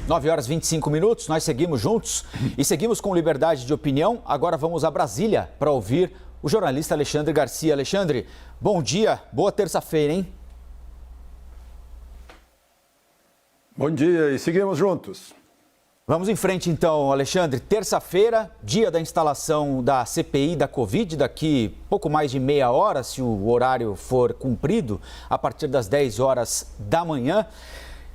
9 horas e 25 minutos, nós seguimos juntos e seguimos com liberdade de opinião. Agora vamos a Brasília para ouvir o jornalista Alexandre Garcia. Alexandre, bom dia, boa terça-feira, hein? Bom dia e seguimos juntos. Vamos em frente então, Alexandre. Terça-feira, dia da instalação da CPI da Covid, daqui pouco mais de meia hora, se o horário for cumprido, a partir das 10 horas da manhã.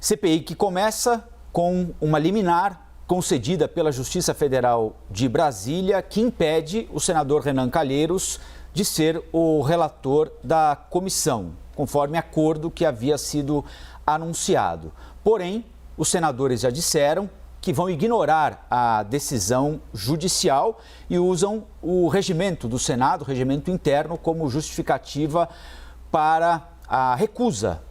CPI que começa com uma liminar concedida pela Justiça Federal de Brasília, que impede o senador Renan Calheiros de ser o relator da comissão, conforme acordo que havia sido anunciado. Porém, os senadores já disseram que vão ignorar a decisão judicial e usam o regimento do Senado, o regimento interno, como justificativa para a recusa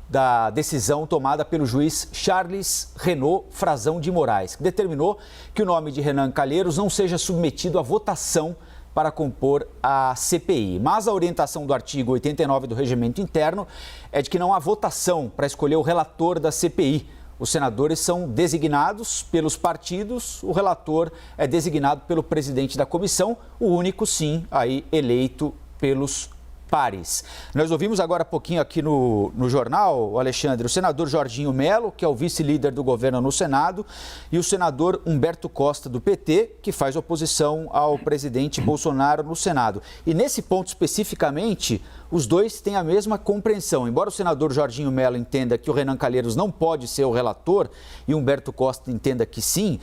da decisão tomada pelo juiz Charles Renaud Frazão de Moraes, que determinou que o nome de Renan Calheiros não seja submetido à votação para compor a CPI. Mas a orientação do artigo 89 do regimento interno é de que não há votação para escolher o relator da CPI. Os senadores são designados pelos partidos, o relator é designado pelo presidente da comissão, o único, sim, aí eleito pelos pares. Nós ouvimos agora há pouquinho aqui no jornal, Alexandre, o senador Jorginho Melo, que é o vice-líder do governo no Senado, e o senador Humberto Costa, do PT, que faz oposição ao presidente Bolsonaro no Senado. E nesse ponto especificamente, os dois têm a mesma compreensão. Embora o senador Jorginho Melo entenda que o Renan Calheiros não pode ser o relator e Humberto Costa entenda que sim,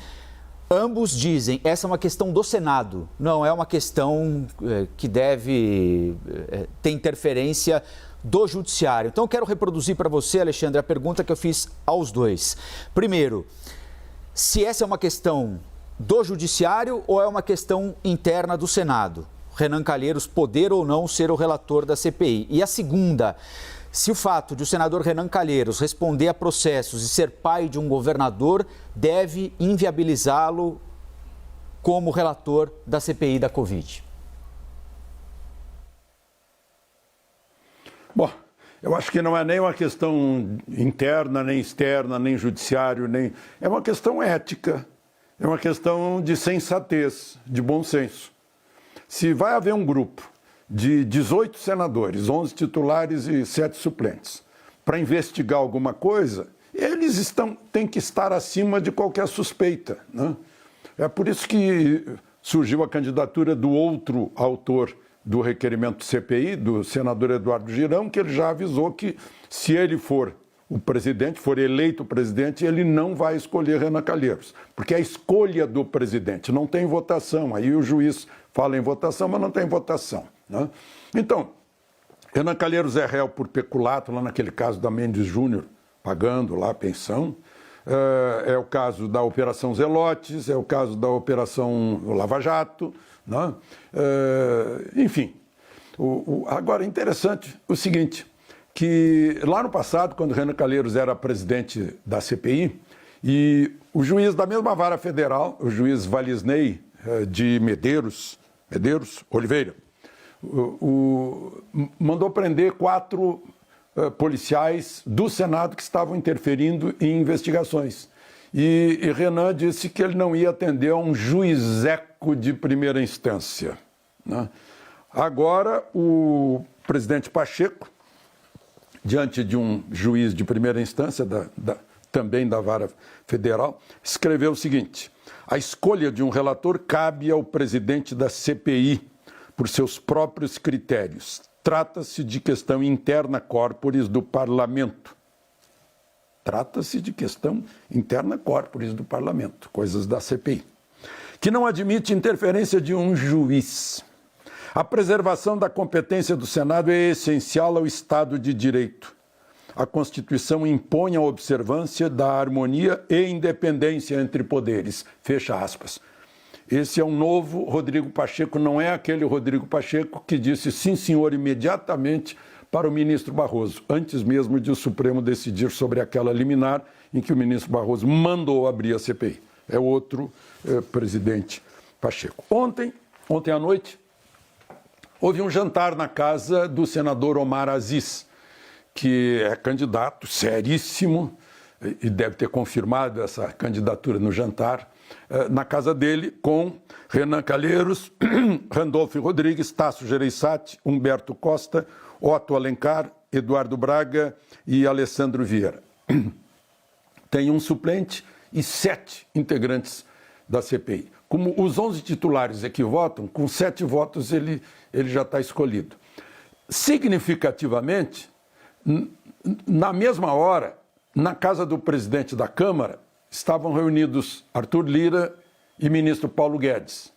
ambos dizem que essa é uma questão do Senado, não é uma questão que deve ter interferência do Judiciário. Então, eu quero reproduzir para você, Alexandre, a pergunta que eu fiz aos dois. Primeiro, se essa é uma questão do Judiciário ou é uma questão interna do Senado? Renan Calheiros poder ou não ser o relator da CPI. E a segunda, se o fato de o senador Renan Calheiros responder a processos e ser pai de um governador deve inviabilizá-lo como relator da CPI da Covid. Bom, eu acho que não é nem uma questão interna, nem externa, nem judiciário, nem... É uma questão ética, é uma questão de sensatez, de bom senso. Se vai haver um grupo de 18 senadores, 11 titulares e 7 suplentes, para investigar alguma coisa, eles têm que estar acima de qualquer suspeita, né? É por isso que surgiu a candidatura do outro autor do requerimento do CPI, do senador Eduardo Girão, que ele já avisou que se ele for o presidente, for eleito presidente, ele não vai escolher Renan Calheiros, porque é a escolha do presidente, não tem votação. Aí o juiz fala em votação, mas não tem votação, né? Então, Renan Calheiros é réu por peculato, lá naquele caso da Mendes Júnior, pagando lá a pensão. É o caso da Operação Zelotes, é o caso da Operação Lava Jato, né? Enfim. Agora, interessante o seguinte, que lá no passado, quando Renan Calheiros era presidente da CPI, e o juiz da mesma vara federal, o juiz Valisney de Medeiros Oliveira, mandou prender 4 policiais do Senado que estavam interferindo em investigações. E Renan disse que ele não ia atender a um juizeco de primeira instância, né? Agora, o presidente Pacheco, diante de um juiz de primeira instância, também da vara federal, escreveu o seguinte: a escolha de um relator cabe ao presidente da CPI por seus próprios critérios. Trata-se de questão interna corporis do Parlamento. Trata-se de questão interna corporis do Parlamento, coisas da CPI, que não admite interferência de um juiz. A preservação da competência do Senado é essencial ao Estado de Direito. A Constituição impõe a observância da harmonia e independência entre poderes. Fecha aspas. Esse é um novo Rodrigo Pacheco, não é aquele Rodrigo Pacheco que disse sim, senhor, imediatamente para o ministro Barroso, antes mesmo de o Supremo decidir sobre aquela liminar em que o ministro Barroso mandou abrir a CPI. É outro presidente Pacheco. Ontem à noite, houve um jantar na casa do senador Omar Aziz, que é candidato seríssimo e deve ter confirmado essa candidatura no jantar, na casa dele, com Renan Calheiros, Randolfo Rodrigues, Tasso Gereissati, Humberto Costa, Otto Alencar, Eduardo Braga e Alessandro Vieira. Tem um suplente e 7 integrantes da CPI. Como os 11 titulares que votam, com 7 votos ele já está escolhido. Significativamente, na mesma hora, na casa do presidente da Câmara, estavam reunidos Arthur Lira e ministro Paulo Guedes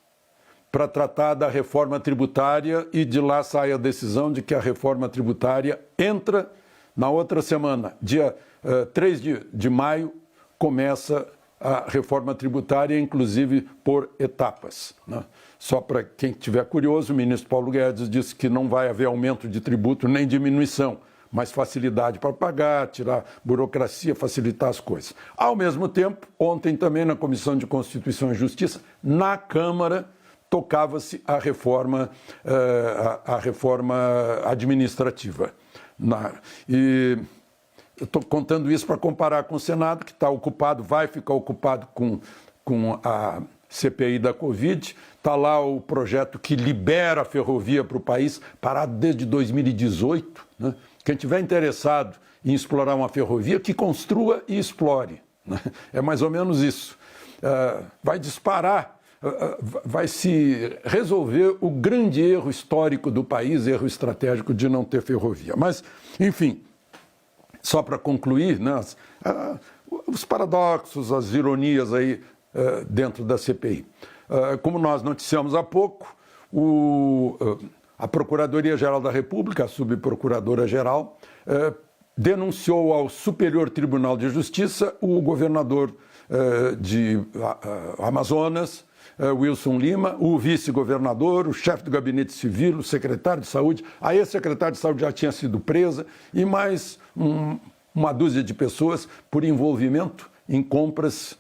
para tratar da reforma tributária, e de lá sai a decisão de que a reforma tributária entra na outra semana. Dia 3 de maio começa a reforma tributária, inclusive por etapas, né? Só para quem estiver curioso, o ministro Paulo Guedes disse que não vai haver aumento de tributo nem diminuição, mas facilidade para pagar, tirar burocracia, facilitar as coisas. Ao mesmo tempo, ontem também na Comissão de Constituição e Justiça, na Câmara, tocava-se a reforma administrativa. E eu estou contando isso para comparar com o Senado, que está ocupado, vai ficar ocupado com a CPI da Covid. Está lá o projeto que libera a ferrovia para o país, parado desde 2018. Né? Quem estiver interessado em explorar uma ferrovia, que construa e explore. Né? É mais ou menos isso. Vai disparar, vai se resolver o grande erro histórico do país, erro estratégico de não ter ferrovia. Mas, enfim, só para concluir, né, os paradoxos, as ironias aí dentro da CPI. Como nós noticiamos há pouco, a Procuradoria-Geral da República, a Subprocuradora-Geral, denunciou ao Superior Tribunal de Justiça o governador de Amazonas, Wilson Lima, o vice-governador, o chefe do gabinete civil, o secretário de saúde. A ex-secretária de saúde já tinha sido presa, e mais uma dúzia de pessoas por envolvimento em compras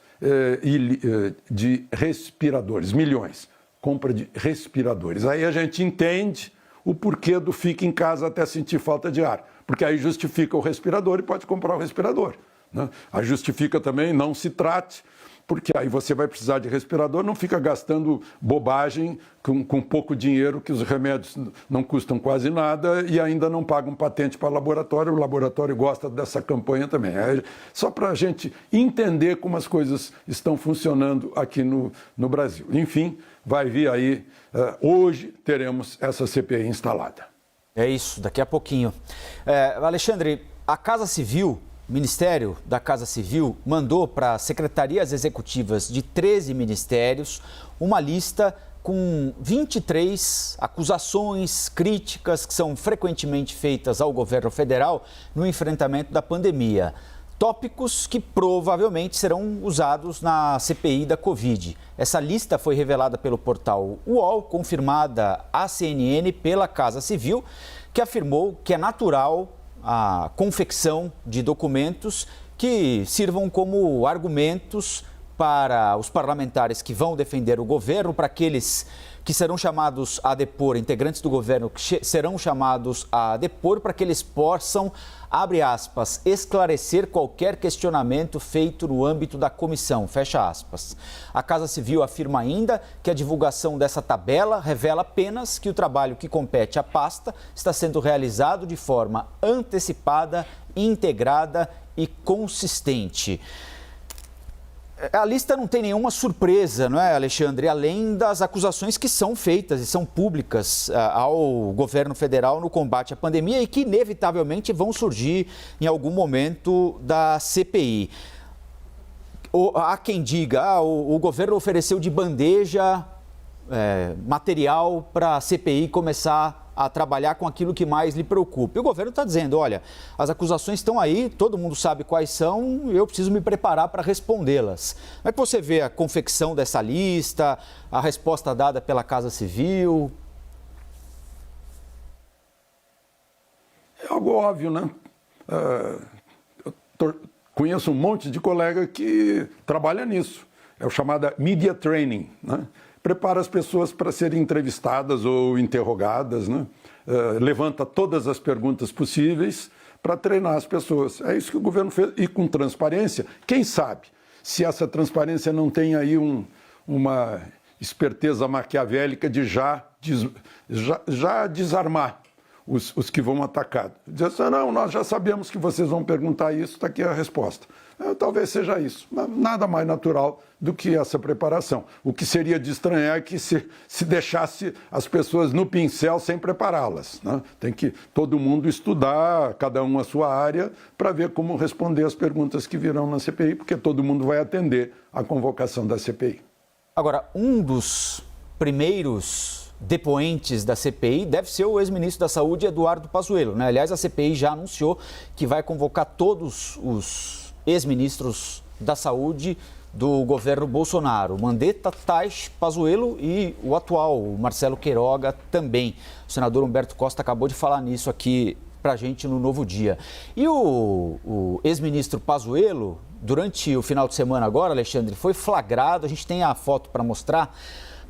de respiradores, milhões, compra de respiradores. Aí a gente entende o porquê do fica em casa até sentir falta de ar, porque aí justifica o respirador e pode comprar o respirador, né? Aí justifica também não se trate, porque aí você vai precisar de respirador, não fica gastando bobagem com pouco dinheiro, que os remédios não custam quase nada e ainda não pagam patente para o laboratório gosta dessa campanha também. É só para a gente entender como as coisas estão funcionando aqui no Brasil. Enfim, vai vir aí, hoje teremos essa CPI instalada. É isso, daqui a pouquinho. Alexandre, a Casa Civil, o Ministério da Casa Civil mandou para as secretarias executivas de 13 ministérios uma lista com 23 acusações, críticas que são frequentemente feitas ao governo federal no enfrentamento da pandemia. Tópicos que provavelmente serão usados na CPI da Covid. Essa lista foi revelada pelo portal UOL, confirmada à CNN pela Casa Civil, que afirmou que é natural a confecção de documentos que sirvam como argumentos para os parlamentares que vão defender o governo, para aqueles que serão chamados a depor, integrantes do governo que serão chamados a depor, para que eles possam, abre aspas, esclarecer qualquer questionamento feito no âmbito da comissão, fecha aspas. A Casa Civil afirma ainda que a divulgação dessa tabela revela apenas que o trabalho que compete à pasta está sendo realizado de forma antecipada, integrada e consistente. A lista não tem nenhuma surpresa, não é, Alexandre? Além das acusações que são feitas e são públicas ao governo federal no combate à pandemia e que inevitavelmente vão surgir em algum momento da CPI. Há quem diga, o governo ofereceu de bandeja material para a CPI começar a trabalhar com aquilo que mais lhe preocupa. E o governo está dizendo, olha, as acusações estão aí, todo mundo sabe quais são, eu preciso me preparar para respondê-las. Como é que você vê a confecção dessa lista, a resposta dada pela Casa Civil? É algo óbvio, né? Conheço um monte de colega que trabalha nisso. É o chamado media training, né? Prepara as pessoas para serem entrevistadas ou interrogadas, né? Levanta todas as perguntas possíveis para treinar as pessoas. É isso que o governo fez. E com transparência, quem sabe se essa transparência não tem aí uma esperteza maquiavélica de já desarmar os que vão atacar. Dizer assim, não, nós já sabemos que vocês vão perguntar isso, está aqui a resposta. Talvez seja isso. Nada mais natural do que essa preparação. O que seria de estranhar é que se deixasse as pessoas no pincel sem prepará-las, né? Tem que todo mundo estudar, cada um a sua área, para ver como responder as perguntas que virão na CPI, porque todo mundo vai atender à convocação da CPI. Agora, um dos primeiros depoentes da CPI deve ser o ex-ministro da Saúde, Eduardo Pazuello, né? Aliás, a CPI já anunciou que vai convocar todos os ex-ministros da Saúde do governo Bolsonaro, Mandetta, Taish, Pazuello e o atual, o Marcelo Queiroga, também. O senador Humberto Costa acabou de falar nisso aqui para a gente no Novo Dia. E o ex-ministro Pazuello, durante o final de semana agora, Alexandre, foi flagrado, a gente tem a foto para mostrar,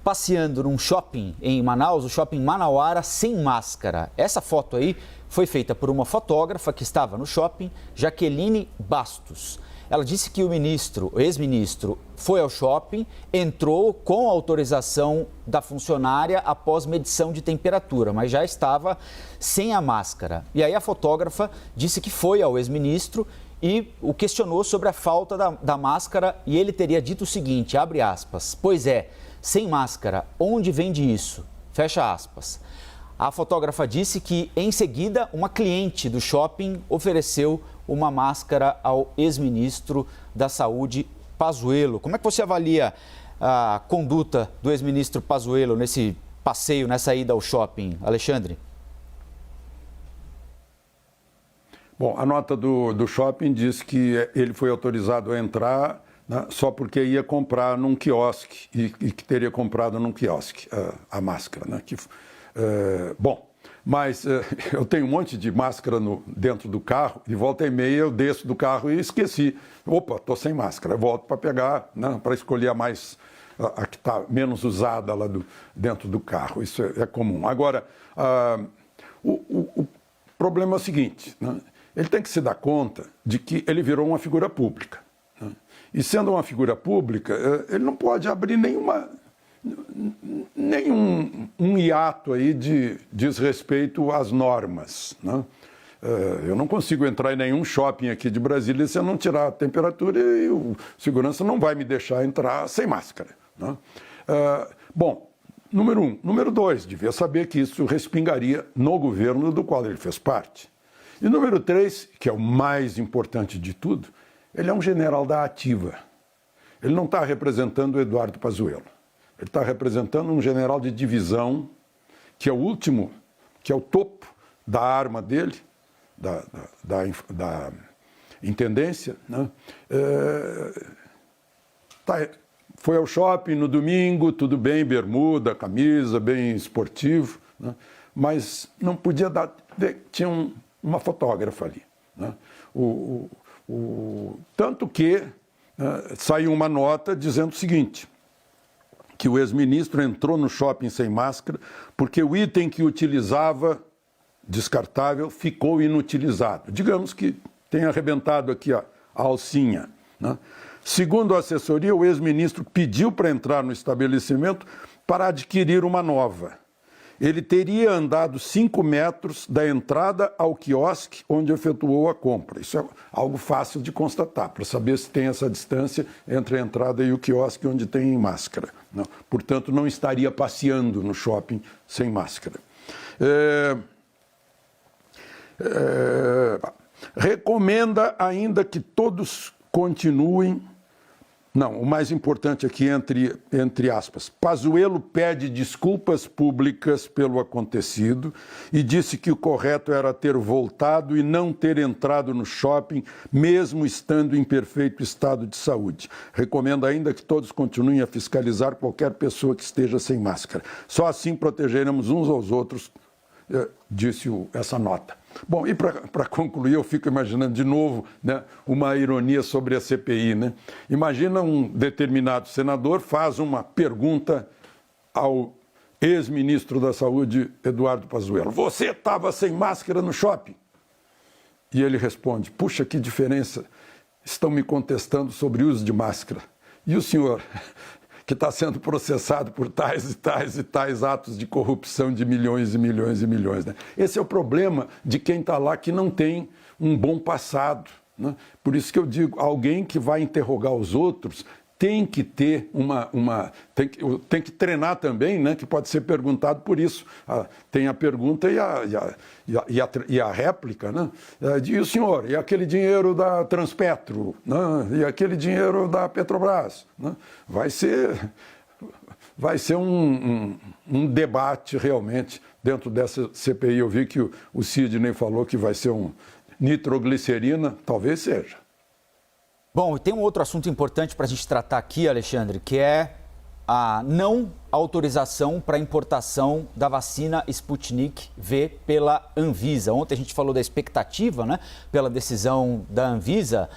passeando num shopping em Manaus, o shopping Manauara, sem máscara. Essa foto aí foi feita por uma fotógrafa que estava no shopping, Jaqueline Bastos. Ela disse que o ex-ministro, foi ao shopping, entrou com autorização da funcionária após medição de temperatura, mas já estava sem a máscara. E aí a fotógrafa disse que foi ao ex-ministro e o questionou sobre a falta da máscara e ele teria dito o seguinte, abre aspas, pois é, sem máscara, onde vende isso? Fecha aspas. A fotógrafa disse que, em seguida, uma cliente do shopping ofereceu uma máscara ao ex-ministro da Saúde, Pazuello. Como é que você avalia a conduta do ex-ministro Pazuello nesse passeio, nessa ida ao shopping, Alexandre? Bom, a nota do shopping diz que ele foi autorizado a entrar, né, só porque ia comprar num quiosque e que teria comprado num quiosque a máscara, né? Bom, mas eu tenho um monte de máscara dentro do carro e volta e meia eu desço do carro e esqueci. Opa, estou sem máscara. Eu volto para pegar, né, para escolher a que está menos usada lá dentro do carro. Isso é comum. Agora, o problema é o seguinte, né? Ele tem que se dar conta de que ele virou uma figura pública, né? E sendo uma figura pública, ele não pode abrir nenhum hiato aí de desrespeito às normas, né? Eu não consigo entrar em nenhum shopping aqui de Brasília se eu não tirar a temperatura e o segurança não vai me deixar entrar sem máscara, né? Bom, número 1. Número 2, devia saber que isso respingaria no governo do qual ele fez parte. E número 3, que é o mais importante de tudo, ele é um general da ativa. Ele não está representando o Eduardo Pazuello. Ele está representando um general de divisão, que é o último, que é o topo da arma dele, da intendência, né? Foi ao shopping no domingo, tudo bem, bermuda, camisa, bem esportivo, né? Mas não podia dar... Tinha uma fotógrafa ali, né? Tanto que saiu uma nota dizendo o seguinte, que o ex-ministro entrou no shopping sem máscara porque o item que utilizava, descartável, ficou inutilizado. Digamos que tenha arrebentado aqui a alcinha, né? Segundo a assessoria, o ex-ministro pediu para entrar no estabelecimento para adquirir uma nova. Ele teria andado 5 metros da entrada ao quiosque onde efetuou a compra. Isso é algo fácil de constatar, para saber se tem essa distância entre a entrada e o quiosque onde tem máscara. Não. Portanto, não estaria passeando no shopping sem máscara. Recomenda ainda que todos continuem... Não, o mais importante aqui, entre aspas, Pazuello pede desculpas públicas pelo acontecido e disse que o correto era ter voltado e não ter entrado no shopping, mesmo estando em perfeito estado de saúde. Recomenda ainda que todos continuem a fiscalizar qualquer pessoa que esteja sem máscara. Só assim protegeremos uns aos outros, disse essa nota. Bom, e para concluir, eu fico imaginando de novo, né, uma ironia sobre a CPI, né? Imagina um determinado senador faz uma pergunta ao ex-ministro da Saúde, Eduardo Pazuello. Você estava sem máscara no shopping? E ele responde: puxa, que diferença, estão me contestando sobre o uso de máscara. E o senhor, que está sendo processado por tais e tais e tais atos de corrupção de milhões e milhões e milhões. Né? Esse é o problema de quem está lá que não tem um bom passado. Né? Por isso que eu digo, alguém que vai interrogar os outros tem que ter tem que treinar também, né? Que pode ser perguntado por isso. Tem a pergunta e a réplica, né? E o senhor, e aquele dinheiro da Transpetro, né? E aquele dinheiro da Petrobras, né? Vai ser um debate realmente dentro dessa CPI. Eu vi que o Sidney falou que vai ser um nitroglicerina, talvez seja. Bom, tem um outro assunto importante para a gente tratar aqui, Alexandre, que é a não autorização para importação da vacina Sputnik V pela Anvisa. Ontem a gente falou da expectativa, né, pela decisão da Anvisa,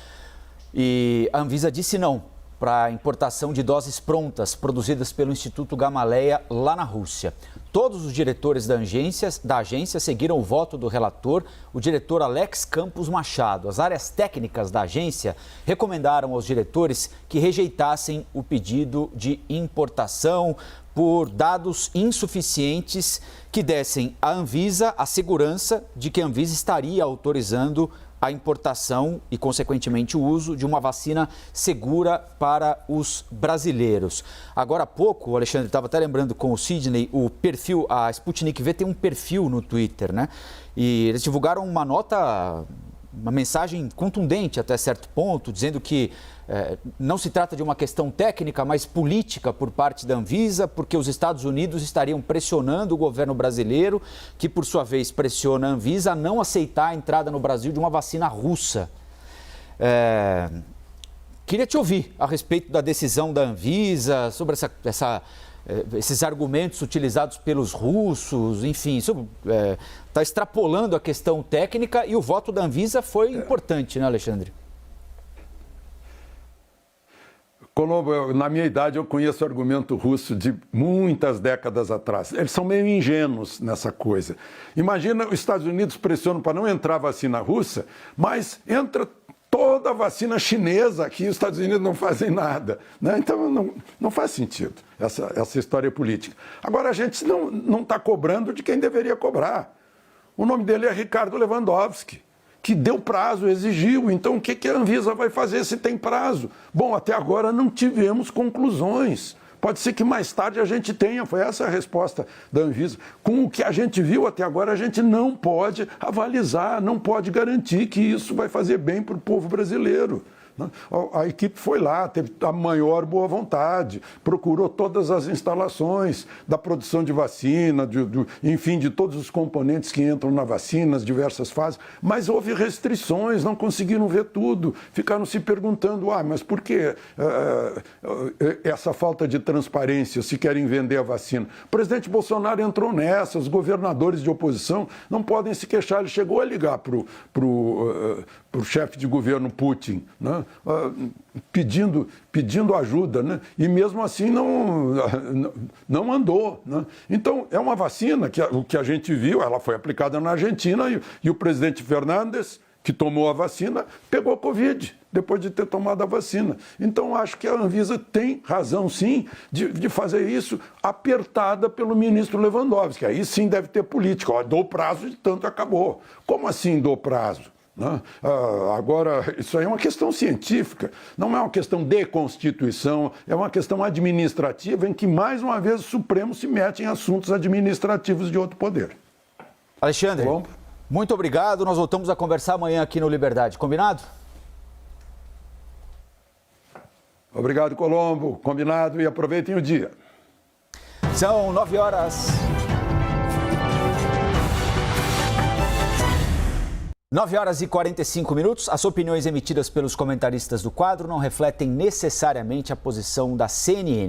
e a Anvisa disse não para a importação de doses prontas produzidas pelo Instituto Gamaleya lá na Rússia. Todos os diretores da agência seguiram o voto do relator, o diretor Alex Campos Machado. As áreas técnicas da agência recomendaram aos diretores que rejeitassem o pedido de importação por dados insuficientes que dessem à Anvisa a segurança de que a Anvisa estaria autorizando a importação e, consequentemente, o uso de uma vacina segura para os brasileiros. Agora há pouco, o Alexandre estava até lembrando com o Sidney, o perfil, a Sputnik V tem um perfil no Twitter, né? E eles divulgaram uma nota, uma mensagem contundente até certo ponto, dizendo que não se trata de uma questão técnica, mas política por parte da Anvisa, porque os Estados Unidos estariam pressionando o governo brasileiro, que por sua vez pressiona a Anvisa a não aceitar a entrada no Brasil de uma vacina russa. Queria te ouvir a respeito da decisão da Anvisa, sobre esses argumentos utilizados pelos russos, enfim, está extrapolando a questão técnica e o voto da Anvisa foi importante, né, Alexandre? Colombo, na minha idade eu conheço o argumento russo de muitas décadas atrás. Eles são meio ingênuos nessa coisa. Imagina, os Estados Unidos pressionam para não entrar vacina russa, mas entra toda a vacina chinesa aqui, os Estados Unidos não fazem nada. Né? Então não faz sentido essa história política. Agora a gente não está cobrando de quem deveria cobrar. O nome dele é Ricardo Lewandowski, que deu prazo, exigiu. Então, o que a Anvisa vai fazer se tem prazo? Bom, até agora não tivemos conclusões. Pode ser que mais tarde a gente tenha, foi essa a resposta da Anvisa. Com o que a gente viu até agora, a gente não pode avalizar, não pode garantir que isso vai fazer bem para o povo brasileiro. A equipe foi lá, teve a maior boa vontade, procurou todas as instalações da produção de vacina, enfim, de todos os componentes que entram na vacina, as diversas fases, mas houve restrições, não conseguiram ver tudo, ficaram se perguntando, mas por que essa falta de transparência se querem vender a vacina? O presidente Bolsonaro entrou nessa, os governadores de oposição não podem se queixar, ele chegou a ligar para o chefe de governo Putin, né? Pedindo ajuda, né? E mesmo assim não andou. Né? Então, é uma vacina que o que a gente viu, ela foi aplicada na Argentina e o presidente Fernandes, que tomou a vacina, pegou Covid depois de ter tomado a vacina. Então, acho que a Anvisa tem razão, sim, de fazer isso apertada pelo ministro Lewandowski. Aí sim deve ter política. Dou prazo e tanto acabou. Como assim dou prazo? Agora, isso aí é uma questão científica, não é uma questão de Constituição, é uma questão administrativa em que, mais uma vez, o Supremo se mete em assuntos administrativos de outro poder. Alexandre, muito obrigado. Nós voltamos a conversar amanhã aqui no Liberdade. Combinado? Obrigado, Colombo. Combinado, e aproveitem o dia. São 9 horas... 9 horas e 45 minutos. As opiniões emitidas pelos comentaristas do quadro não refletem necessariamente a posição da CNN.